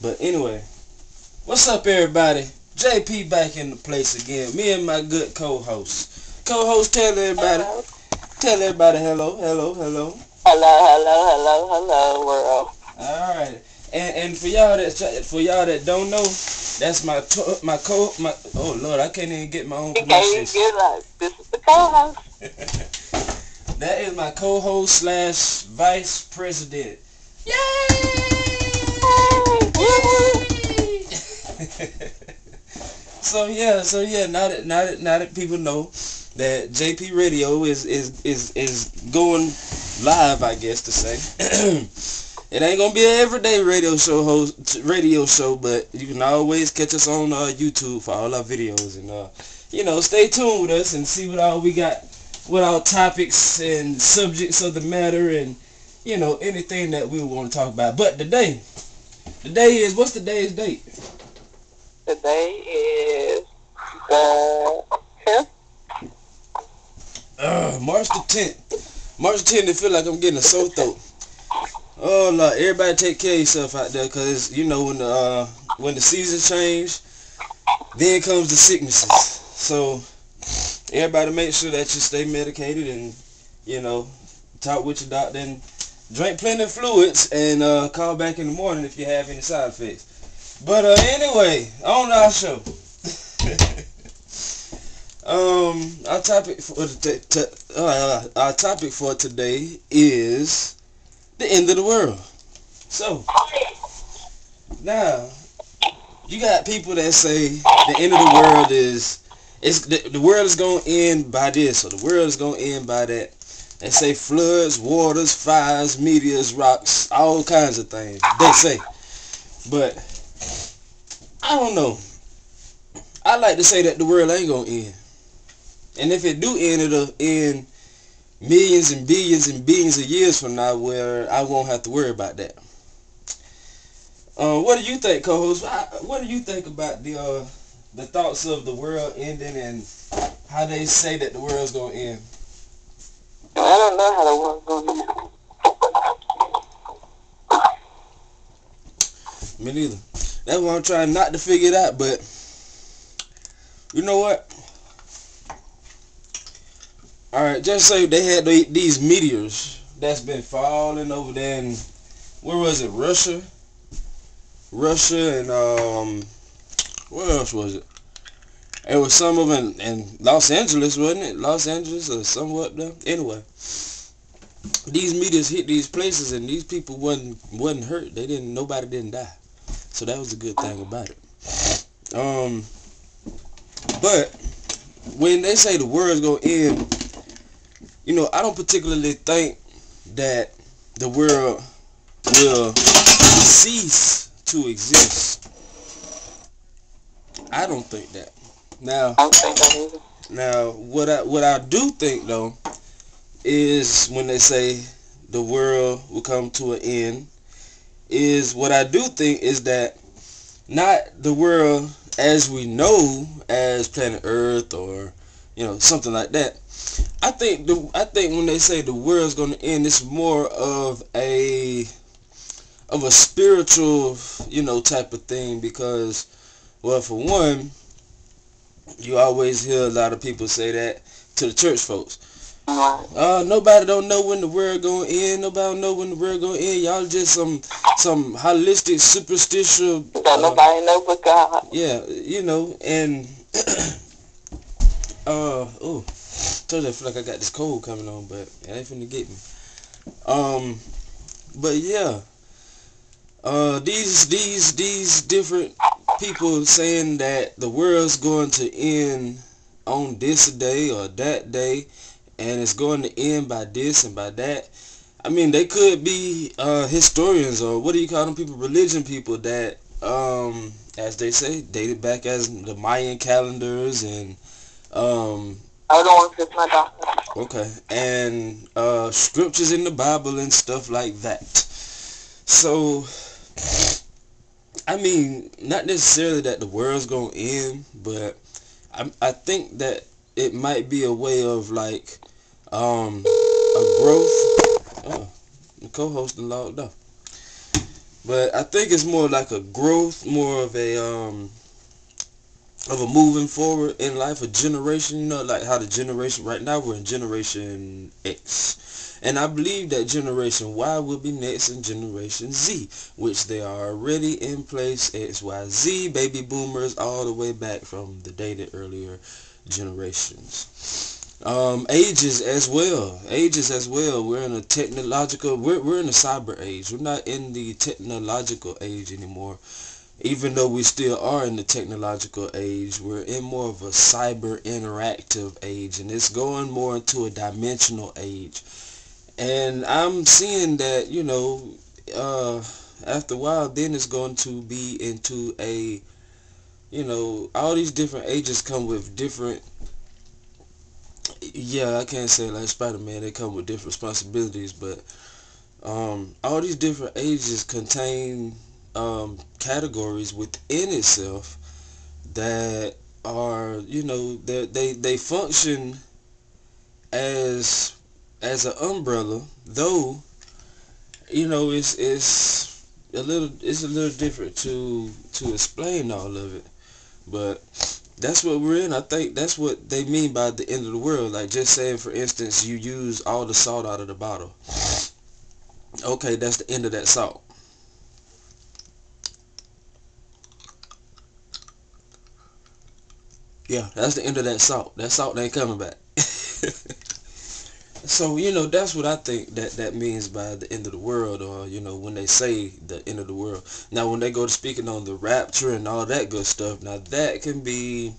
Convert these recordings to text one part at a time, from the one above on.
But anyway, what's up, everybody? JP back in the place again. Me and my good co-host. Co-host, Hello. tell everybody hello, hello, hello. Hello, world. All right. And for y'all that don't know, that's my oh Lord, I can't even get my own You can't even pronunciation. get like this is the co-host. That is my co-host slash vice president. Yay! Hey, woo-hoo. So yeah. Now that people know that JP Radio is going live, I guess to say. It ain't gonna be an everyday radio show, but you can always catch us on YouTube for all our videos, and stay tuned with us and see what all we got, what our topics and subjects of the matter, and anything that we want to talk about. But today is, what's today's date? Today is the 10th. March the 10th. March the 10th. It feel like I'm getting a sore throat. Oh Lord, everybody take care of yourself out there, cause when the seasons change, then comes the sicknesses. So everybody make sure that you stay medicated and talk with your doctor and drink plenty of fluids and call back in the morning if you have any side effects. But anyway, on our show. Our topic for today is the end of the world. So now you got people that say the end of the world the world is gonna end by this, or the world is gonna end by that. They say floods, waters, fires, meteors, rocks, all kinds of things. They say, but I don't know. I like to say that the world ain't gonna end, and if it do end, it'll end millions and billions and billions of years from now, where I won't have to worry about that. What do you think, co-host? What do you think about the thoughts of the world ending and how they say that the world's gonna end? I don't know how the world's going to end. Me neither. That's why I'm trying not to figure it out, but you know what? Alright, just say they had these meteors that's been falling over there in, where was it, Russia and where else was it? It was some of them in Los Angeles, wasn't it? Los Angeles or somewhat there. Anyway, these meteors hit these places and these people wasn't hurt. Nobody didn't die. So that was a good thing about it. But when they say the world's gonna end, I don't particularly think that the world will cease to exist. I don't think that. Now, I don't think that either. Now, what I do think though is when they say the world will come to an end, is what I do think is that not the world as we know as planet Earth or something like that. I think when they say the world's going to end, it's more of a spiritual type of thing, because, well, for one, you always hear a lot of people say that to the church folks. Nobody don't know when the world gonna end. Nobody don't know when the world gonna end. Y'all just some holistic, superstitious. Don't nobody know but God. Yeah, and told you I feel like I got this cold coming on, but it ain't finna get me. But yeah, these different people saying that the world's going to end on this day or that day, and it's going to end by this and by that. I mean, they could be historians, or what do you call them people, religion people that, as they say, dated back as the Mayan calendars and I don't want to fix my doctor. okay, and scriptures in the Bible and stuff like that. So, I mean, not necessarily that the world's gonna end, but I think that it might be a way of like a growth. Oh, the co-host logged off. But I think it's more like a growth, more of a moving forward in life, a generation, like how the generation, right now we're in Generation X. And I believe that Generation Y will be next in Generation Z, which they are already in place, X, Y, Z, baby boomers, all the way back from the dated earlier generations. Ages as well. We're in a technological, we're in a cyber age. We're not in the technological age anymore. Even though we still are in the technological age, we're in more of a cyber interactive age, and it's going more into a dimensional age. And I'm seeing that, after a while, then it's going to be into a, all these different ages come with different, yeah, I can't say like Spider-Man, they come with different responsibilities, but all these different ages contain categories within itself that are, they function as an umbrella, though, it's a little different to explain all of it. But that's what we're in. I think that's what they mean by the end of the world. Like, just saying, for instance, you use all the salt out of the bottle. Okay, that's the end of that salt. Yeah, that's the end of that salt. That salt ain't coming back. So, that's what I think that means by the end of the world, or, when they say the end of the world. Now, when they go to speaking on the rapture and all that good stuff, now that can be,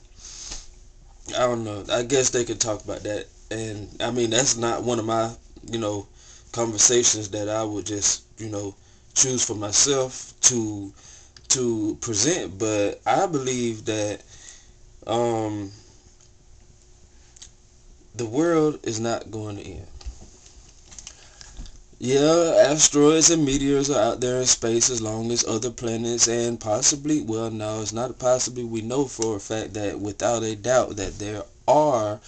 I don't know, I guess they could talk about that. And, I mean, that's not one of my, conversations that I would just, choose for myself to present. But I believe that um, the world is not going to end. Yeah, asteroids and meteors are out there in space as long as other planets, and possibly, well, no, it's not possibly, we know for a fact that without a doubt that there are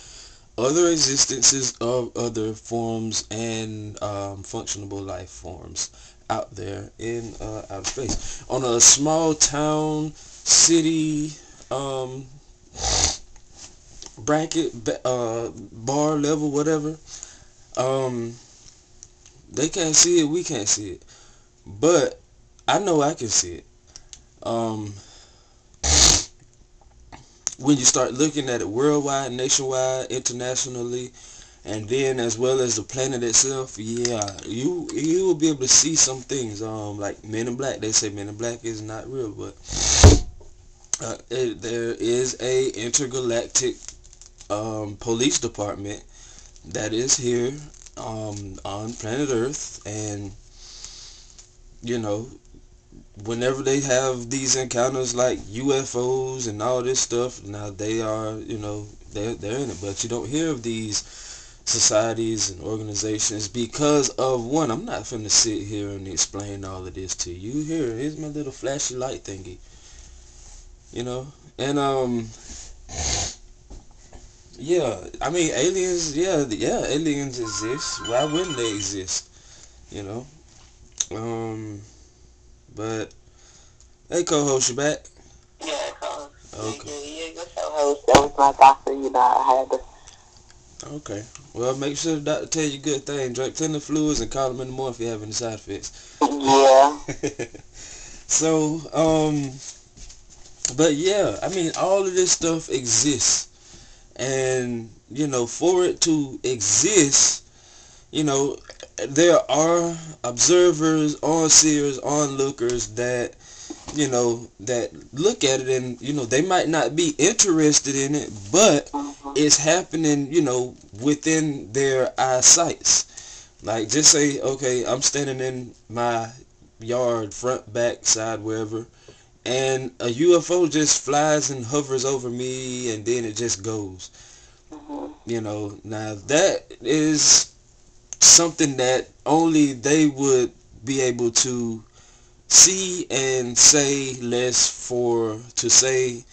other existences of other forms and functionable life forms out there in outer space. On a small town, city, um, bracket, bar level, whatever, um, they can't see it, we can't see it. But I know I can see it. Um, when you start looking at it worldwide, nationwide, internationally, and then as well as the planet itself, yeah, you will be able to see some things. Like Men in Black, they say Men in Black is not real, but there is a intergalactic police department that is here on planet Earth, and you know, whenever they have these encounters like UFOs and all this stuff, now they are, they're in it, but you don't hear of these societies and organizations because of one. I'm not finna sit here and explain all of this to you. Here's my little flashy light thingy, and yeah, I mean, aliens, yeah, aliens exist. Why wouldn't they exist? You know, but hey, co-host, you back? Yeah, cause Okay. you your co-host. That was my doctor. I had to. Okay. Well, make sure the doctor tell you good thing. Drink plenty of fluids and call him in the morning if you have any side effects. Yeah. So, but yeah, I mean, all of this stuff exists. And, for it to exist, there are observers, onseers, onlookers that, that look at it and, they might not be interested in it, but it's happening, within their eyesights. Like, just say, okay, I'm standing in my yard, front, back, side, wherever, and a UFO just flies and hovers over me, and then it just goes. Now that is something that only they would be able to see and say less for to say,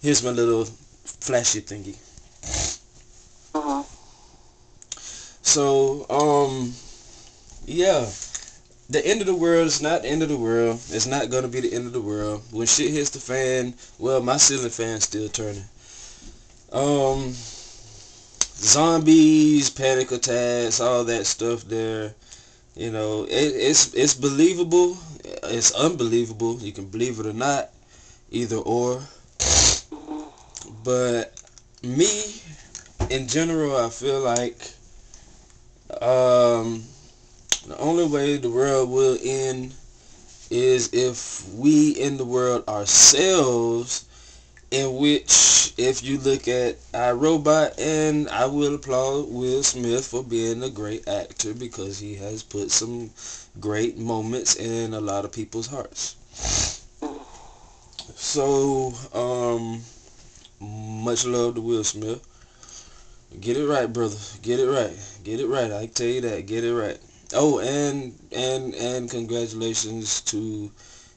here's my little flashy thingy. So, yeah, the end of the world is not the end of the world. It's not gonna be the end of the world. When shit hits the fan, well, my ceiling fan's still turning. Zombies, panic attacks, all that stuff there. You know, it's believable. It's unbelievable. You can believe it or not, either or. But me, in general, I feel like the only way the world will end is if we in the world ourselves, in which, if you look at iRobot, and I will applaud Will Smith for being a great actor because he has put some great moments in a lot of people's hearts. So, much love to Will Smith. Get it right, brother. Get it right. Get it right. I can tell you that. Get it right. Oh, and congratulations to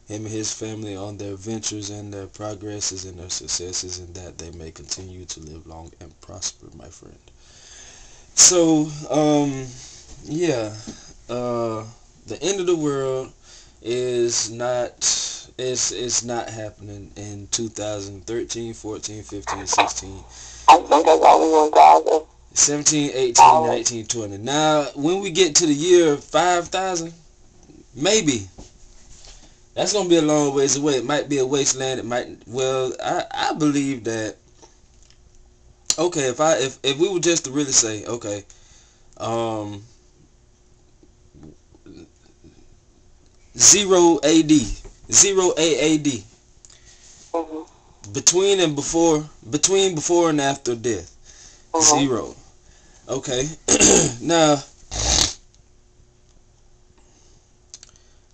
him and his family on their ventures and their progresses and their successes, and that they may continue to live long and prosper, my friend. So, yeah, the end of the world is not, it's not happening in 2013, 14, 15, 16. I think it's only 1,000. 17, 18, 19, 20. Now, when we get to the year 5,000, maybe. That's going to be a long ways away. It might be a wasteland. It might, well, I believe that, okay, if we were just to really say, okay, 0 AD, 0 AAD, between before and after death, 0. Okay, now,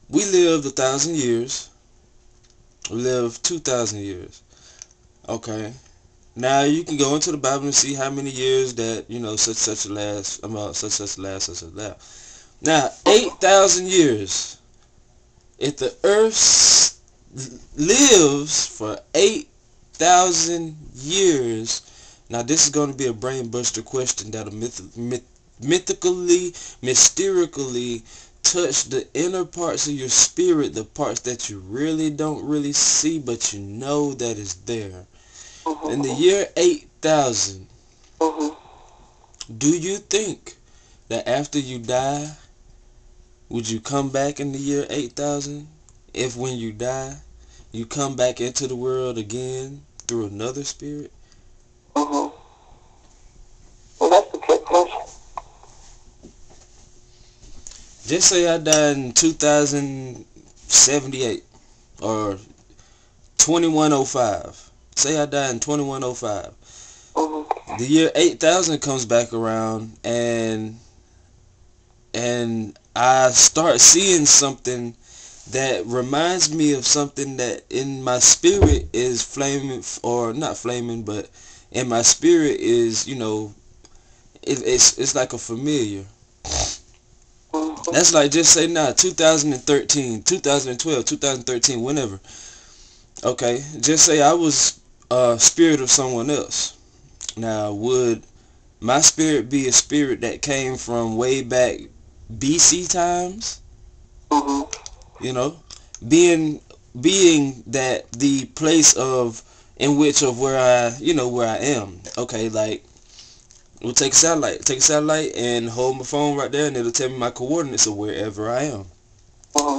we lived 1,000 years. We lived 2,000 years. Okay. Now you can go into the Bible and see how many years that, you know, such last. Now 8,000 years. If the earth lives for 8,000 years, now this is going to be a brain buster question that'll mysterically touch the inner parts of your spirit, the parts that you really don't really see, but you know that is there. In the year 8,000, do you think that after you die, would you come back in the year 8,000? If when you die, you come back into the world again through another spirit? Well, that's a good question. Just say I died in 2078 or 2105. Say I died in 2105. The year 8,000 comes back around, and I start seeing something that reminds me of something that in my spirit is flaming, or not flaming, but in my spirit is, you know, it's like a familiar. That's like, just say now, 2013, 2012, 2013, whenever. Okay, just say I was a spirit of someone else. Now, would my spirit be a spirit that came from way back BC times? You know, being that the place of, in which of where I, you know, where I am. Okay, like, we'll take a satellite and hold my phone right there, and it'll tell me my coordinates of wherever I am.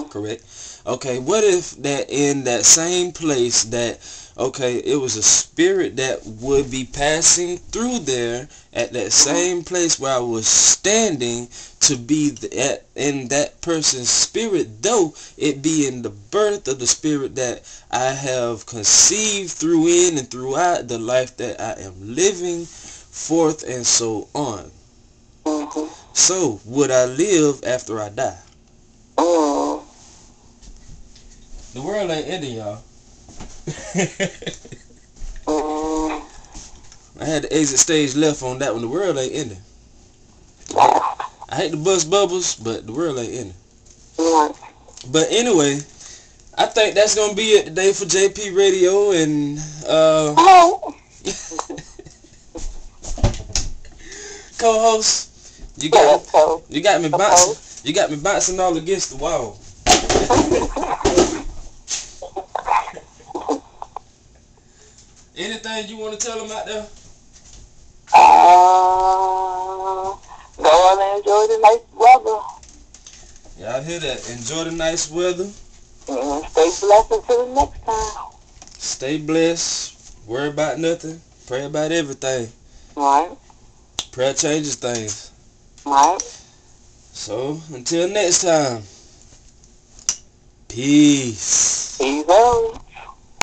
Correct? Okay, what if that in that same place that, okay, it was a spirit that would be passing through there at that same place where I was standing, to be in that person's spirit, though it be in the birth of the spirit that I have conceived through in and throughout the life that I am living forth, and so on. So, would I live after I die? The world ain't ending, y'all. I had the exit stage left on that one. The world ain't ending. I hate to bust bubbles, but the world ain't ending. But anyway, I think that's going to be it today for JP Radio, and co-host, you got me bouncing. You got me bouncing all against the wall. Anything you want to tell them out there? Go on and enjoy the nice weather. Y'all hear that? Enjoy the nice weather. And stay blessed until the next time. Stay blessed. Worry about nothing. Pray about everything. Right. Prayer changes things. Right. So, until next time. Peace. Peace out.